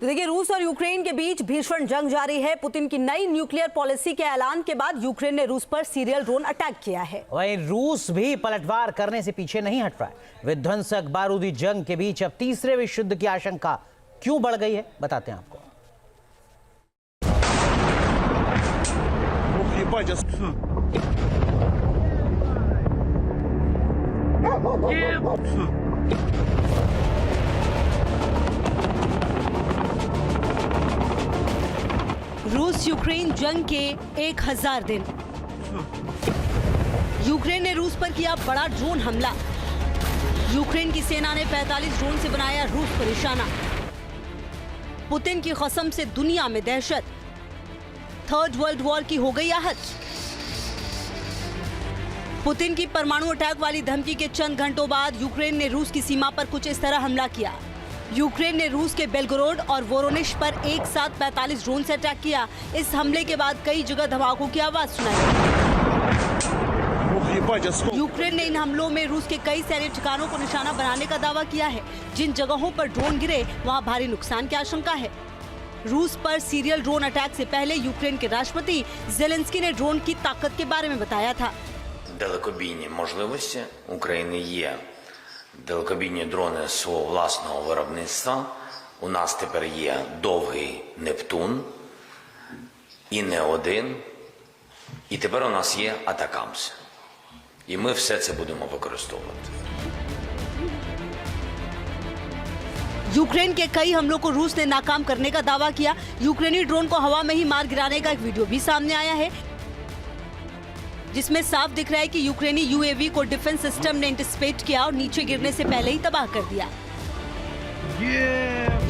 तो देखिए, रूस और यूक्रेन के बीच भीषण जंग जारी है। पुतिन की नई न्यूक्लियर पॉलिसी के ऐलान के बाद यूक्रेन ने रूस पर सीरियल ड्रोन अटैक किया है। वहीं रूस भी पलटवार करने से पीछे नहीं हट रहा है। विध्वंसक बारूदी जंग के बीच अब तीसरे विश्व युद्ध की आशंका क्यों बढ़ गई है, बताते हैं आपको। रूस यूक्रेन जंग के 1000 दिन। यूक्रेन ने रूस पर किया बड़ा ड्रोन हमला। यूक्रेन की सेना ने 45 ड्रोन से बनाया रूस पर निशाना। पुतिन की कसम से दुनिया में दहशत। थर्ड वर्ल्ड वॉर की हो गई आहट। पुतिन की परमाणु अटैक वाली धमकी के चंद घंटों बाद यूक्रेन ने रूस की सीमा पर कुछ इस तरह हमला किया। यूक्रेन ने रूस के बेलगोरोड और वोरोनिश पर एक साथ 45 ड्रोन से अटैक किया। इस हमले के बाद कई जगह धमाकों की आवाज सुनाई। यूक्रेन ने इन हमलों में रूस के कई सैन्य ठिकानों को निशाना बनाने का दावा किया है। जिन जगहों पर ड्रोन गिरे वहां भारी नुकसान की आशंका है। रूस पर सीरियल ड्रोन अटैक से पहले यूक्रेन के राष्ट्रपति ज़ेलेंस्की ने ड्रोन की ताकत के बारे में बताया था। Далекобійні можливості України є. Далекобійні дрони свого власного виробництва. У нас тепер є довгий Нептун і не один. І тепер у нас є Атакамс. І ми все це будемо використовувати. यूक्रेन के कई हमलों को रूस ने नाकाम करने का दावा किया। यूक्रेनी ड्रोन को हवा में ही मार गिराने का एक वीडियो भी सामने आया है, जिसमें साफ दिख रहा है कि यूक्रेनी यूएवी को डिफेंस सिस्टम ने एंटिसिपेट किया और नीचे गिरने से पहले ही तबाह कर दिया।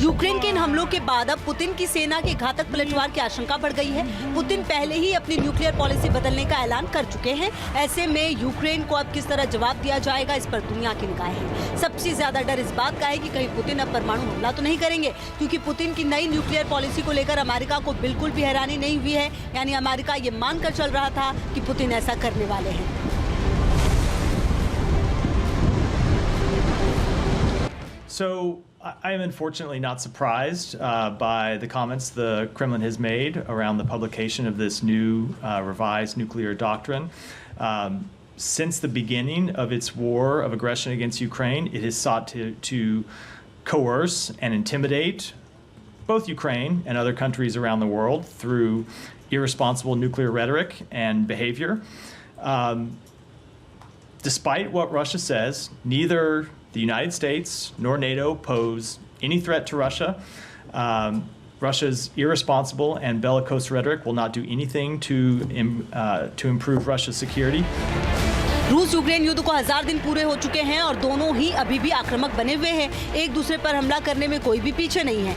यूक्रेन के इन हमलों के बाद अब पुतिन की सेना के घातक पलटवार की आशंका बढ़ गई है। पुतिन पहले ही अपनी न्यूक्लियर पॉलिसी बदलने का ऐलान कर चुके हैं। ऐसे में यूक्रेन को अब किस तरह जवाब दिया जाएगा, इस पर दुनिया की निगाहें हैं। सबसे ज्यादा डर इस बात का है कि कहीं पुतिन अब परमाणु हमला तो नहीं करेंगे, क्योंकि पुतिन की नई न्यूक्लियर पॉलिसी को लेकर अमेरिका को बिल्कुल भी हैरानी नहीं हुई है। यानी अमेरिका ये मानकर चल रहा था कि पुतिन ऐसा करने वाले हैं। So I am unfortunately not surprised by the comments the Kremlin has made around the publication of this new revised nuclear doctrine. Since the beginning of its war of aggression against Ukraine, it has sought to coerce and intimidate both Ukraine and other countries around the world through irresponsible nuclear rhetoric and behavior. Despite what Russia says, neither the United States nor NATO pose any threat to Russia. Russia's irresponsible and bellicose rhetoric will not do anything to improve Russia's security. रूस Ukraine युद्ध को 1000 दिन पूरे हो चुके हैं और दोनों ही अभी भी आक्रामक बने हुए हैं। एक दूसरे पर हमला करने में कोई भी पीछे नहीं है।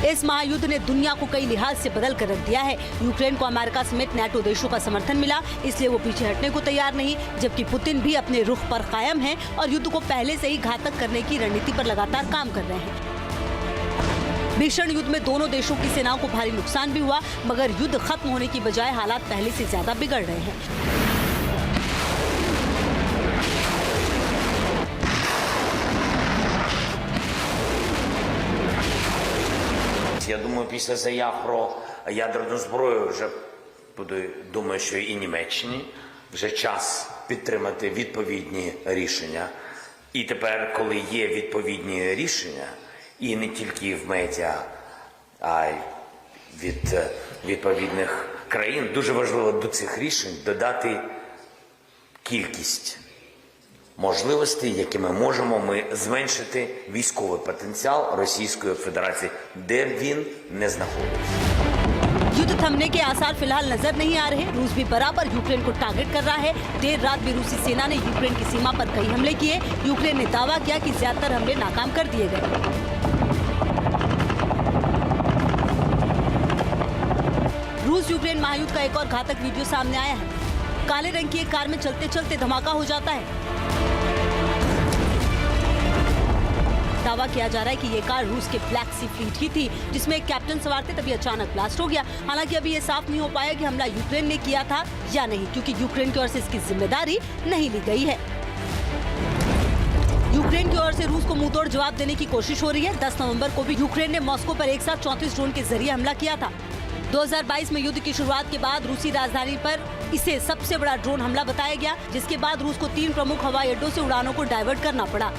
इस महायुद्ध ने दुनिया को कई लिहाज से बदल कर रख दिया है। यूक्रेन को अमेरिका समेत नेटो देशों का समर्थन मिला, इसलिए वो पीछे हटने को तैयार नहीं, जबकि पुतिन भी अपने रुख पर कायम है और युद्ध को पहले से ही घातक करने की रणनीति पर लगातार काम कर रहे हैं। भीषण युद्ध में दोनों देशों की सेनाओं को भारी नुकसान भी हुआ, मगर युद्ध खत्म होने की बजाय हालात पहले से ज्यादा बिगड़ रहे हैं। Я думаю, після заяв про ядерну зброю вже думаю, що і Німеччині вже час підтримати відповідні рішення. І тепер, коли є відповідні рішення, і не тільки в медіа, а й від відповідних країн, дуже важливо до цих рішень додати кількість можливостей, якими можемо ми зменшити військовий потенціал Російської Федерації, де він не знаходиться. युद्ध थमने के आसार फिलहाल नजर नहीं आ रहे। रूस भी बराबर यूक्रेन को टारगेट कर रहा है। देर रात भी रूसी सेना ने यूक्रेन की सीमा पर कई हमले किए। यूक्रेन ने दावा किया कि ज्यादातर हमले नाकाम कर दिए गए। रूस यूक्रेन महायुद्ध का एक और घातक वीडियो सामने आया है। काले रंग की एक कार में चलते चलते धमाका हो जाता है। दावा किया जा रहा है कि ये कार रूस के ब्लैक सी फ्लीट की थी, जिसमें एक कैप्टन सवार थे, तभी अचानक ब्लास्ट हो गया। हालांकि अभी ये साफ नहीं हो पाया कि हमला यूक्रेन ने किया था या नहीं, क्योंकि यूक्रेन की ओर से इसकी जिम्मेदारी नहीं ली गई है। यूक्रेन की ओर से रूस को मुंहतोड़ जवाब देने की कोशिश हो रही है। 10 नवंबर को भी यूक्रेन ने मॉस्को पर एक साथ 34 ड्रोन के जरिए हमला किया था। 2022 में युद्ध की शुरुआत के बाद रूसी राजधानी पर इसे सबसे बड़ा ड्रोन हमला बताया गया, जिसके बाद रूस को 3 प्रमुख हवाई अड्डों से उड़ानों को डाइवर्ट करना पड़ा।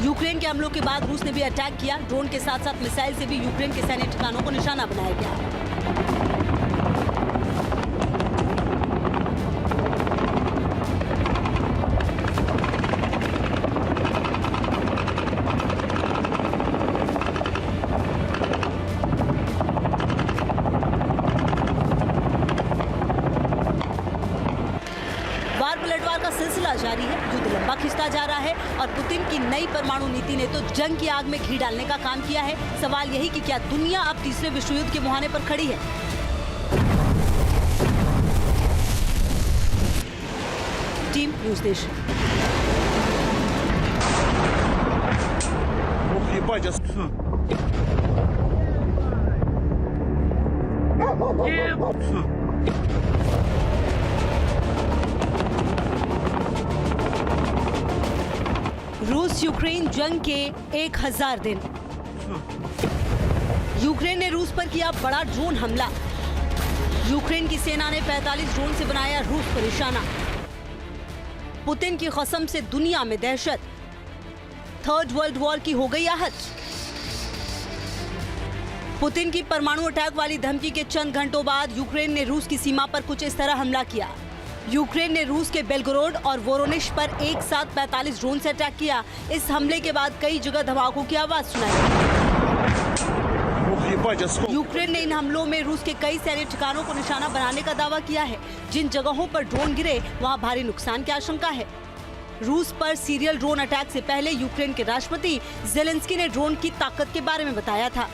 यूक्रेन के हमलों के बाद रूस ने भी अटैक किया। ड्रोन के साथ साथ मिसाइल से भी यूक्रेन के सैन्य ठिकानों को निशाना बनाया गया। वार पलटवार का सिलसिला जारी है। युद्ध लंबा खिंचता जा रहा है और पुतिन की नई परमाणु नीति ने तो जंग की आग में घी डालने का काम किया है। सवाल यही कि क्या दुनिया अब तीसरे विश्व युद्ध के मुहाने पर खड़ी है? Team news nation. रूस यूक्रेन जंग के 1000 दिन। यूक्रेन ने रूस पर किया बड़ा ड्रोन हमला। यूक्रेन की सेना ने 45 ड्रोन से बनाया रूस पर निशाना। पुतिन की कसम से दुनिया में दहशत। थर्ड वर्ल्ड वॉर की हो गई आहट। पुतिन की परमाणु अटैक वाली धमकी के चंद घंटों बाद यूक्रेन ने रूस की सीमा पर कुछ इस तरह हमला किया। यूक्रेन ने रूस के बेलगोरोड और वोरोनिश पर एक साथ 45 ड्रोन से अटैक किया। इस हमले के बाद कई जगह धमाकों की आवाज सुनाई। यूक्रेन ने इन हमलों में रूस के कई सैन्य ठिकानों को निशाना बनाने का दावा किया है। जिन जगहों पर ड्रोन गिरे वहां भारी नुकसान की आशंका है। रूस पर सीरियल ड्रोन अटैक से पहले यूक्रेन के राष्ट्रपति जेलेंस्की ने ड्रोन की ताकत के बारे में बताया था।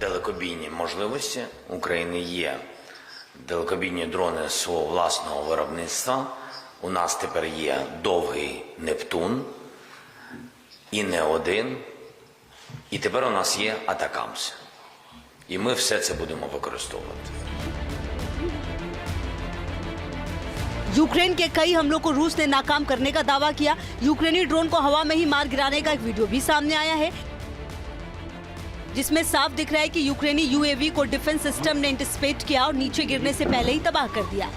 Далекобійні можливості України є. Далекобійні дрони свого власного виробництва. У нас тепер є довгий Нептун, і не один. І тепер у нас є Атакамс. І ми все це будемо використовувати. यूक्रेन के कई हमलों को रूस ने नाकाम करने का दावा किया। यूक्रेनी ड्रोन को हवा में ही मार गिराने का एक वीडियो भी सामने आया है, जिसमें साफ दिख रहा है कि यूक्रेनी यूएवी को डिफेंस सिस्टम ने एंटिसिपेट किया और नीचे गिरने से पहले ही तबाह कर दिया।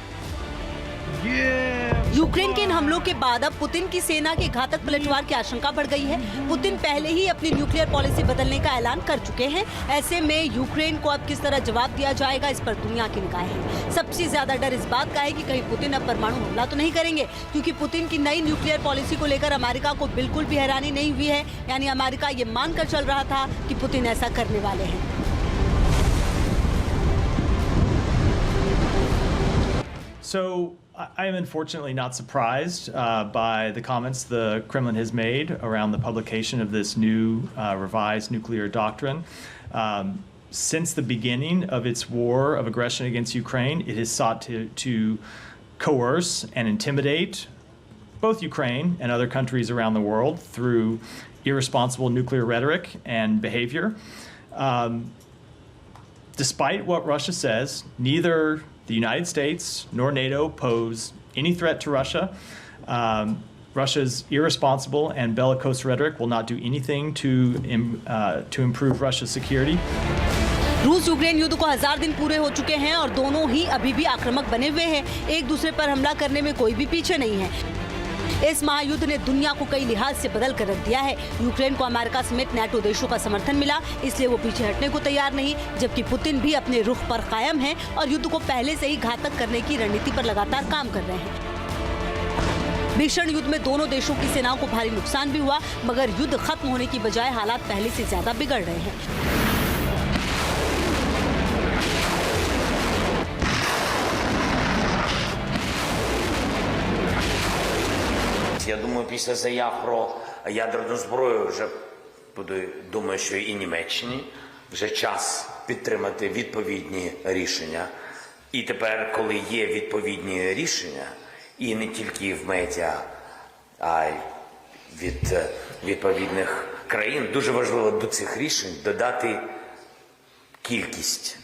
यूक्रेन के इन हमलों के बाद अब पुतिन की सेना के घातक पलटवार की आशंका बढ़ गई है। पुतिन पहले ही अपनी न्यूक्लियर पॉलिसी बदलने का ऐलान कर चुके हैं। ऐसे में यूक्रेन को अब किस तरह जवाब दिया जाएगा, इस पर दुनिया की निगाहें हैं। सबसे ज्यादा डर इस बात का है कि कहीं पुतिन अब परमाणु हमला तो नहीं करेंगे, क्योंकि पुतिन की नई न्यूक्लियर पॉलिसी को लेकर अमेरिका को बिल्कुल भी हैरानी नहीं हुई है। यानी अमेरिका ये मानकर चल रहा था कि पुतिन ऐसा करने वाले हैं। So I am unfortunately not surprised by the comments the Kremlin has made around the publication of this new revised nuclear doctrine. Since the beginning of its war of aggression against Ukraine, it has sought to coerce and intimidate both Ukraine and other countries around the world through irresponsible nuclear rhetoric and behavior. Despite what Russia says, neither the United States nor NATO pose any threat to Russia. Russia's irresponsible and bellicose rhetoric will not do anything to improve Russia's security. रूस Ukraine युद्ध को 1000 दिन पूरे हो चुके हैं और दोनों ही अभी भी आक्रामक बने हुए हैं। एक दूसरे पर हमला करने में कोई भी पीछे नहीं है। इस महायुद्ध ने दुनिया को कई लिहाज से बदल कर रख दिया है। यूक्रेन को अमेरिका समेत नेटो देशों का समर्थन मिला, इसलिए वो पीछे हटने को तैयार नहीं, जबकि पुतिन भी अपने रुख पर कायम है और युद्ध को पहले से ही घातक करने की रणनीति पर लगातार काम कर रहे हैं। भीषण युद्ध में दोनों देशों की सेनाओं को भारी नुकसान भी हुआ, मगर युद्ध खत्म होने की बजाय हालात पहले से ज्यादा बिगड़ रहे हैं। Я думаю, після заяв про ядерну зброю вже думаю, що і Німеччині вже час підтримати відповідні рішення. І тепер, коли є відповідні рішення, і не тільки в медіа, а й від відповідних країн дуже важливо до цих рішень додати кількість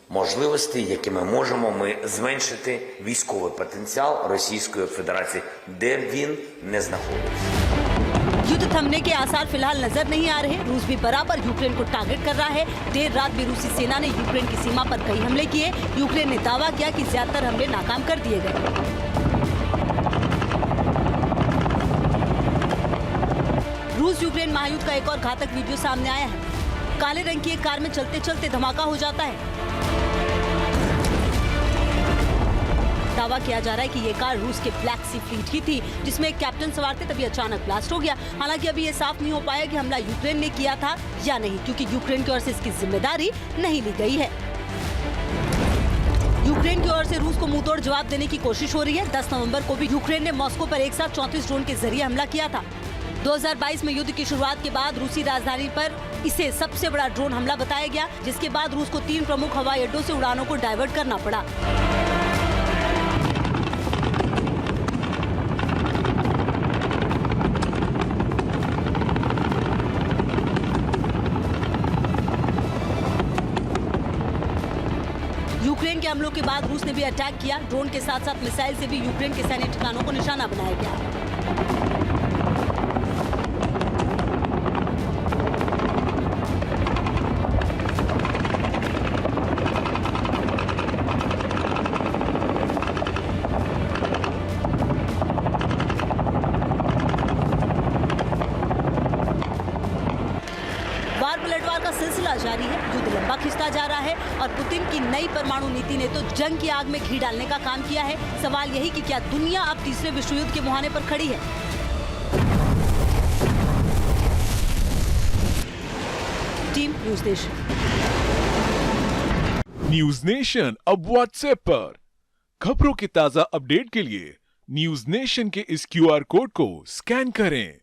можливостей, якими можемо ми зменшити військовий потенціал Російської Федерації, де б він не знаходився. युद्ध थमने के आसार फिलहाल नजर नहीं आ रहे। रूस भी बराबर यूक्रेन को टारगेट कर रहा है। देर रात भी रूसी सेना ने यूक्रेन की सीमा पर कई हमले किए। यूक्रेन ने दावा किया कि ज्यादातर हमले नाकाम कर दिए गए। रूस यूक्रेन महायुद्ध का एक और घातक वीडियो सामने आया है। काले रंग की एक कार में चलते चलते धमाका हो जाता है। दावा किया जा रहा है कि ये कार रूस के ब्लैक सी फ्लीट की थी, जिसमें एक कैप्टन सवार थे, तभी अचानक ब्लास्ट हो गया। हालांकि अभी ये साफ नहीं हो पाया कि हमला यूक्रेन ने किया था या नहीं, क्योंकि यूक्रेन की ओर से इसकी जिम्मेदारी नहीं ली गई है। यूक्रेन की ओर से रूस को मुंहतोड़ जवाब देने की कोशिश हो रही है। 10 नवंबर को भी यूक्रेन ने मॉस्को पर एक साथ 34 ड्रोन के जरिए हमला किया था। 2022 में युद्ध की शुरुआत के बाद रूसी राजधानी पर इसे सबसे बड़ा ड्रोन हमला बताया गया, जिसके बाद रूस को 3 प्रमुख हवाई अड्डों से उड़ानों को डाइवर्ट करना पड़ा। यूक्रेन के हमलों के बाद रूस ने भी अटैक किया। ड्रोन के साथ साथ मिसाइल से भी यूक्रेन के सैन्य ठिकानों को निशाना बनाया गया। वार पलटवार का सिलसिला जारी है। युद्ध लंबा खिंचता जा रहा है और पुतिन की नई परमाणु नीति ने तो जंग की आग में घी डालने का काम किया है। सवाल यही कि क्या दुनिया अब तीसरे विश्व युद्ध के मुहाने पर खड़ी है। Team news nation. News nation अब व्हाट्सएप पर खबरों के ताजा अपडेट के लिए न्यूज नेशन के इस QR कोड को स्कैन करें।